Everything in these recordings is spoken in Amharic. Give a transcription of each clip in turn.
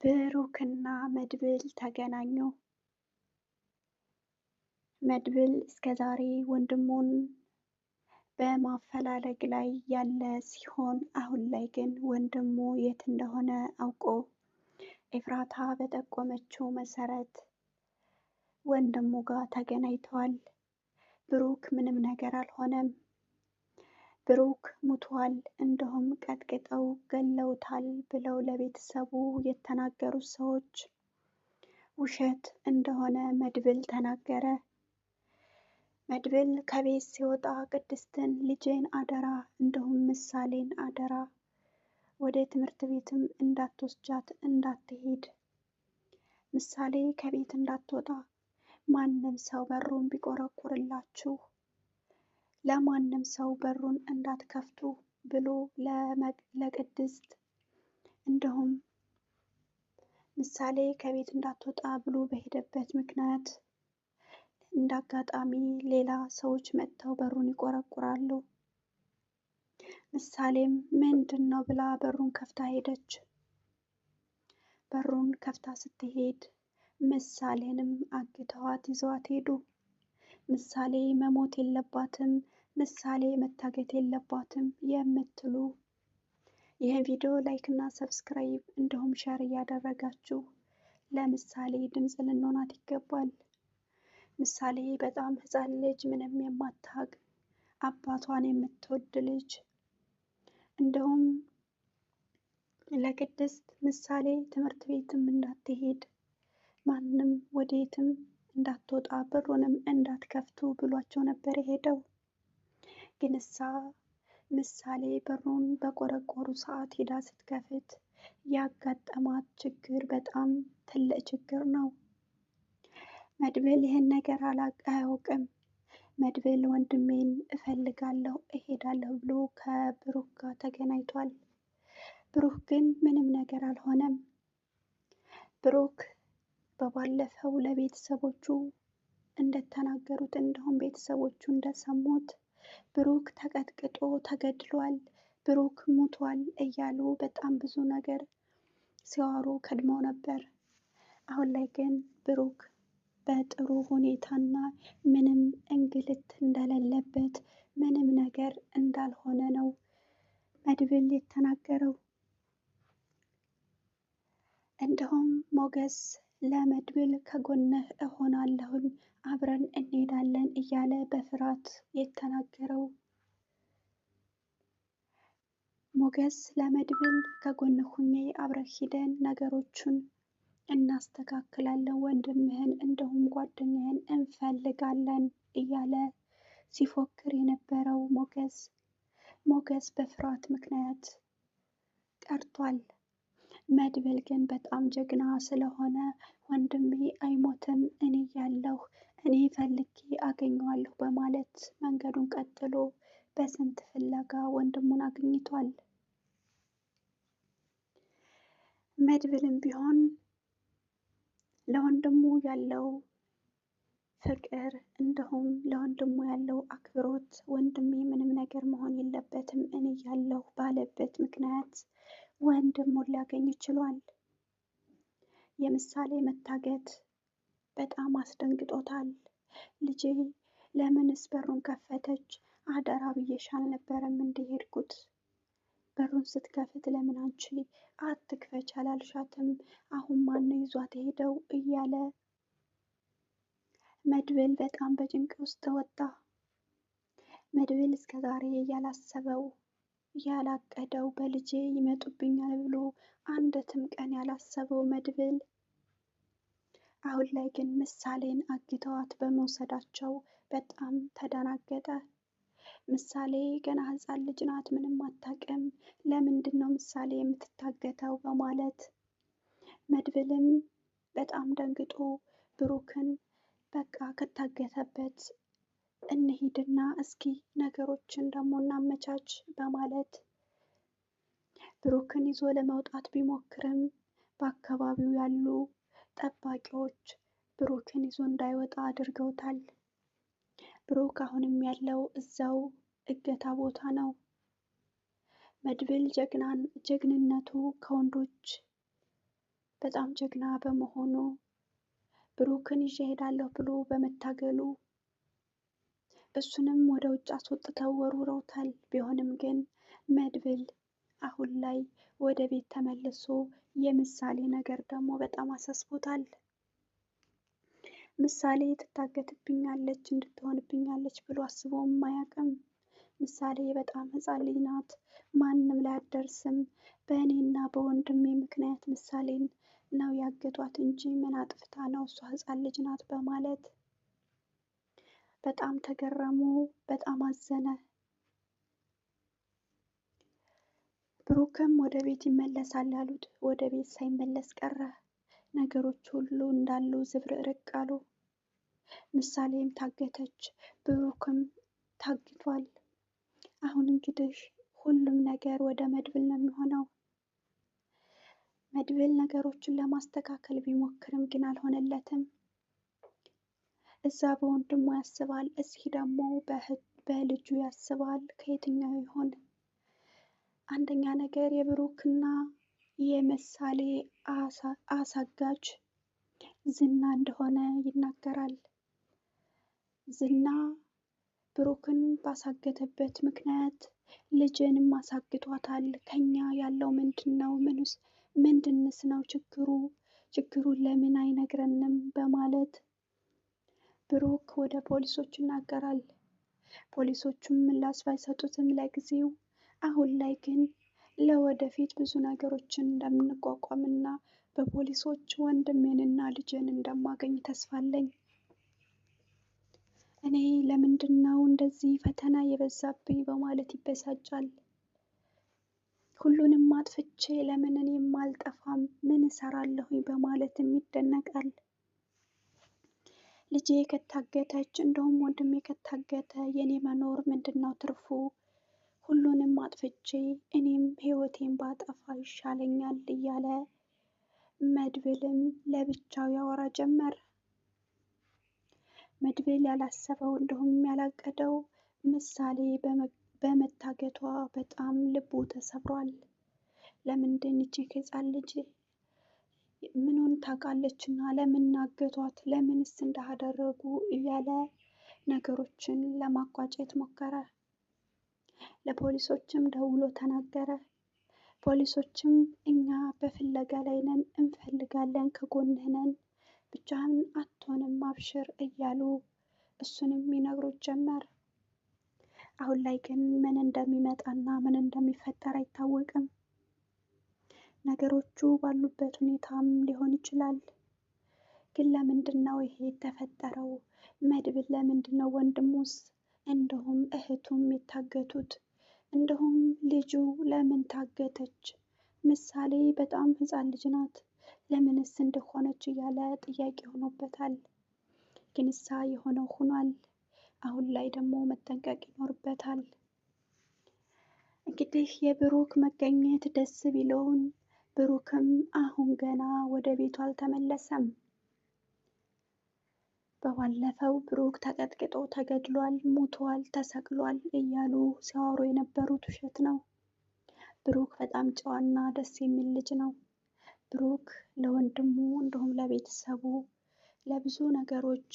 ብሩክና መድብል ተገናኙ። መድብል እስከዛሬ ወንድሙን በማፈላለግ ላይ ያለ ሲሆን አሁን ላይ ግን ወንድሙ የት እንደሆነ አውቆ ኤፍራታ በጠቆመችው መሰረት ወንድሙ ጋር ተገናኝተዋል። ብሩክ ምንም ነገር አልሆነም። ብሩክ ሙቷል፣ እንደውም ቀጥቅጠው ገለውታል ብለው ለቤተሰቡ የተናገሩት ሰዎች ውሸት እንደሆነ መድብል ተናገረ። መድብል ከቤት ሲወጣ ቅድስትን ልጄን አደራ፣ እንደውም ምሳሌን አደራ፣ ወደ ትምህርት ቤትም እንዳትወስጃት፣ እንዳትሄድ፣ ምሳሌ ከቤት እንዳትወጣ፣ ማንም ሰው በሩን ቢቆረቁርላችሁ ለማንም ሰው በሩን እንዳትከፍቱ ብሎ ለቅድስት እንዲሁም ምሳሌ ከቤት እንዳትወጣ ብሎ በሄደበት ምክንያት እንዳጋጣሚ ሌላ ሰዎች መጥተው በሩን ይቆረቁራሉ። ምሳሌም ምንድን ነው ብላ በሩን ከፍታ ሄደች። በሩን ከፍታ ስትሄድ ምሳሌንም አግተዋት ይዘዋት ሄዱ። ምሳሌ መሞት የለባትም፣ ምሳሌ መታገት የለባትም የምትሉ ይህን ቪዲዮ ላይክ እና ሰብስክራይብ እንዲሁም ሸር እያደረጋችሁ ለምሳሌ ድምፅ ልንሆናት ይገባል። ምሳሌ በጣም ሕፃን ልጅ፣ ምንም የማታውቅ አባቷን የምትወድ ልጅ፣ እንዲሁም ለቅድስት ምሳሌ ትምህርት ቤትም እንዳትሄድ ማንም ወዴትም እንዳትወጣ በሩንም እንዳትከፍቱ ብሏቸው ነበር የሄደው። ግን እሳ ምሳሌ በሩን በቆረቆሩ ሰዓት ሄዳ ስትከፍት ያጋጠማት ችግር በጣም ትልቅ ችግር ነው። መድብል ይህን ነገር አያውቅም። መድብል ወንድሜን እፈልጋለሁ እሄዳለሁ ብሎ ከብሩክ ጋር ተገናኝቷል። ብሩክ ግን ምንም ነገር አልሆነም። ብሩክ በባለፈው ለቤተሰቦቹ እንደተናገሩት እንዲሁም ቤተሰቦቹ እንደሰሙት ብሩክ ተቀጥቅጦ ተገድሏል፣ ብሩክ ሙቷል እያሉ በጣም ብዙ ነገር ሲያወሩ ከድመው ነበር። አሁን ላይ ግን ብሩክ በጥሩ ሁኔታና ምንም እንግልት እንደሌለበት ምንም ነገር እንዳልሆነ ነው መድብል የተናገረው። እንዲሁም ሞገስ ለመድብል ከጎንህ እሆናለሁኝ አብረን እንሄዳለን እያለ በፍርሃት የተናገረው ሞገስ ለመድብል ከጎንህ ሁኜ አብረን ሂደን ነገሮችን እናስተካክላለን፣ ወንድምህን እንዲሁም ጓደኛህን እንፈልጋለን እያለ ሲፎክር የነበረው ሞገስ በፍርሃት ምክንያት ቀርቷል። መድብል ግን በጣም ጀግና ስለሆነ ወንድሜ አይሞትም፣ እኔ ያለሁ እኔ ፈልጌ አገኘዋለሁ በማለት መንገዱን ቀጥሎ በስንት ፍለጋ ወንድሙን አግኝቷል። መድብልም ቢሆን ለወንድሙ ያለው ፍቅር እንዲሁም ለወንድሙ ያለው አክብሮት ወንድሜ ምንም ነገር መሆን የለበትም እኔ ያለሁ ባለበት ምክንያት ወንድሙን ሊያገኝ ችሏል። የምሳሌ መታገት በጣም አስደንግጦታል። ልጄ ለምንስ በሩን ከፈተች? አደራ ብዬሽ አልነበረም እንደሄድኩት? በሩን ስትከፍት ለምን አንቺ አትክፈች አላልሻትም? አሁን ማነው ይዟት ሄደው? እያለ መድብል በጣም በጭንቅ ውስጥ ወጣ። መድብል እስከዛሬ ያላሰበው ያላቀደው በልጄ ይመጡብኛል ብሎ አንድም ቀን ያላሰበው መድብል አሁን ላይ ግን ምሳሌን አግተዋት በመውሰዳቸው በጣም ተደናገጠ። ምሳሌ ገና ሕፃን ልጅ ናት፣ ምንም አታውቅም፣ ለምንድን ነው ምሳሌ የምትታገተው? በማለት መድብልም በጣም ደንግጦ ብሩክን በቃ ከታገተበት እንሂድና እስኪ ነገሮችን ደግሞ እናመቻች በማለት ብሩክን ይዞ ለመውጣት ቢሞክርም በአካባቢው ያሉ ጠባቂዎች ብሩክን ይዞ እንዳይወጣ አድርገውታል። ብሩክ አሁንም ያለው እዛው እገታ ቦታ ነው። መድብል ጀግንነቱ ከወንዶች በጣም ጀግና በመሆኑ ብሩክን ይዤ እሄዳለሁ ብሎ በመታገሉ እሱንም ወደ ውጭ አስወጥተው ወርውረውታል። ቢሆንም ግን መድብል አሁን ላይ ወደ ቤት ተመልሶ የምሳሌ ነገር ደግሞ በጣም አሳስቦታል። ምሳሌ ትታገትብኛለች እንድትሆንብኛለች ብሎ አስቦም አያውቅም። ምሳሌ በጣም ሕፃን ልጅ ናት፣ ማንም ላይ አትደርስም። በእኔና በወንድሜ ምክንያት ምሳሌን ነው ያገቷት እንጂ ምን አጥፍታ ነው? እሷ ሕፃን ልጅ ናት በማለት በጣም ተገረሙ፣ በጣም አዘነ። ብሩክም ወደ ቤት ይመለሳል ያሉት ወደ ቤት ሳይመለስ ቀረ። ነገሮች ሁሉ እንዳሉ ዝብርቅርቅ አሉ። ምሳሌም ታገተች፣ ብሩክም ታግቷል። አሁን እንግዲህ ሁሉም ነገር ወደ መድብል ነው የሚሆነው። መድብል ነገሮችን ለማስተካከል ቢሞክርም ግን አልሆነለትም። እዛ በወንድሙ ያስባል፣ እዚህ ደግሞ በልጁ ያስባል። ከየትኛው ይሆን? አንደኛ ነገር የብሩክና የምሳሌ አሳጋጅ ዝና እንደሆነ ይናገራል። ዝና ብሩክን ባሳገተበት ምክንያት ልጅንም አሳግቷታል። ከኛ ያለው ምንድን ነው? ምንድንስ ነው ችግሩ? ችግሩን ለምን አይነግረንም? በማለት ብሩክ ወደ ፖሊሶች ይናገራል። ፖሊሶቹም ምላሽ ባይሰጡትም ለጊዜው፣ አሁን ላይ ግን ለወደፊት ብዙ ነገሮችን እንደምንቋቋምና በፖሊሶች ወንድሜንና ልጄን እንደማገኝ ተስፋ አለኝ። እኔ ለምንድን ነው እንደዚህ ፈተና የበዛብኝ? በማለት ይበሳጫል። ሁሉንም አጥፍቼ ለምን እኔም አልጠፋም? ምን እሰራለሁኝ? በማለትም ይደነቃል። ልጄ ከታገተች እንደውም ወንድሜ ከታገተ የኔ መኖር ምንድን ነው ትርፉ? ሁሉንም አጥፍቼ እኔም ሕይወቴን ባጠፋ ይሻለኛል እያለ መድብልም ለብቻው ያወራ ጀመር። መድብል ያላሰበው እንዲሁም ያላቀደው ምሳሌ በመታገቷ በጣም ልቡ ተሰብሯል። ለምንድን ይቺ ሕፃን ልጅ ምኑን ታውቃለችና ለምን አገቷት? ለምንስ እንዳደረጉ እያለ ነገሮችን ለማቋጨት ሞከረ። ለፖሊሶችም ደውሎ ተናገረ። ፖሊሶችም እኛ በፍለጋ ላይ ነን፣ እንፈልጋለን፣ ከጎንህ ነን፣ ብቻህን አትሆንም፣ አብሽር እያሉ እሱንም ይነግሩት ጀመር። አሁን ላይ ግን ምን እንደሚመጣና ምን እንደሚፈጠር አይታወቅም። ነገሮቹ ባሉበት ሁኔታም ሊሆን ይችላል። ግን ለምንድን ነው ይሄ የተፈጠረው? መድብል ለምንድን ነው ወንድሙስ እንዲሁም እህቱም የታገቱት? እንዲሁም ልጁ ለምን ታገተች? ምሳሌ በጣም ሕፃን ልጅ ናት፣ ለምንስ እንደሆነች እያለ ጥያቄ ሆኖበታል። ግን እሳ የሆነው ሆኗል። አሁን ላይ ደግሞ መጠንቀቅ ይኖርበታል። እንግዲህ የብሩክ መገኘት ደስ ቢለውን ብሩክም አሁን ገና ወደ ቤቱ አልተመለሰም። በባለፈው ብሩክ ተቀጥቅጦ ተገድሏል፣ ሞቷል፣ ተሰቅሏል እያሉ ሲያወሩ የነበሩት ውሸት ነው። ብሩክ በጣም ጨዋና ደስ የሚል ልጅ ነው። ብሩክ ለወንድሙ እንዲሁም ለቤተሰቡ ለብዙ ነገሮች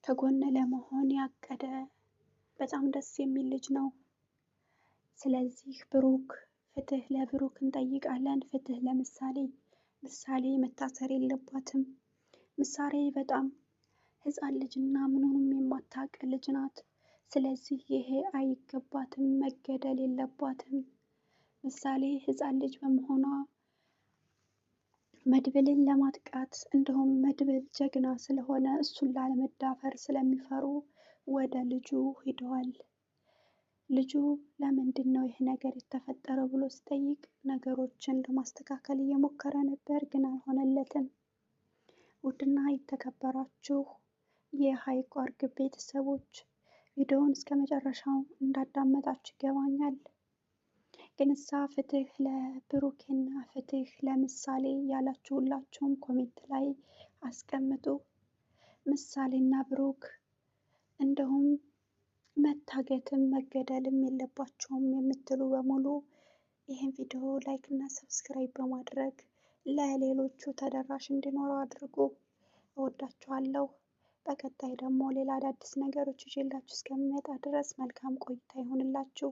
ከጎን ለመሆን ያቀደ በጣም ደስ የሚል ልጅ ነው። ስለዚህ ብሩክ ፍትህ ለብሩክ እንጠይቃለን። ፍትህ ለምሳሌ። ምሳሌ መታሰር የለባትም። ምሳሌ በጣም ሕፃን ልጅና ምኑንም የማታውቅ ልጅ ናት። ስለዚህ ይሄ አይገባትም፣ መገደል የለባትም። ምሳሌ ሕፃን ልጅ በመሆኗ መድብልን ለማጥቃት እንዲሁም መድብል ጀግና ስለሆነ እሱን ላለመዳፈር ስለሚፈሩ ወደ ልጁ ሂደዋል። ልጁ ለምንድን ነው ይህ ነገር የተፈጠረው ብሎ ሲጠይቅ ነገሮችን ለማስተካከል እየሞከረ ነበር፣ ግን አልሆነለትም። ውድና የተከበራችሁ የሀይቋ እርግብ ቤተሰቦች ቪዲዮውን እስከ መጨረሻው እንዳዳመጣችሁ ይገባኛል። ግን እሳ ፍትህ ለብሩክና ፍትህ ለምሳሌ ያላችሁ ሁላችሁም ኮሜንት ላይ አስቀምጡ። ምሳሌና ብሩክ እንዲሁም መታገትም መገደልም የለባቸውም የምትሉ በሙሉ ይህን ቪዲዮ ላይክ እና ሰብስክራይብ በማድረግ ለሌሎቹ ተደራሽ እንዲኖረው አድርጉ። እወዳችኋለሁ። በቀጣይ ደግሞ ሌላ አዳዲስ ነገሮች ይዤላችሁ እስከምመጣ ድረስ መልካም ቆይታ ይሁንላችሁ።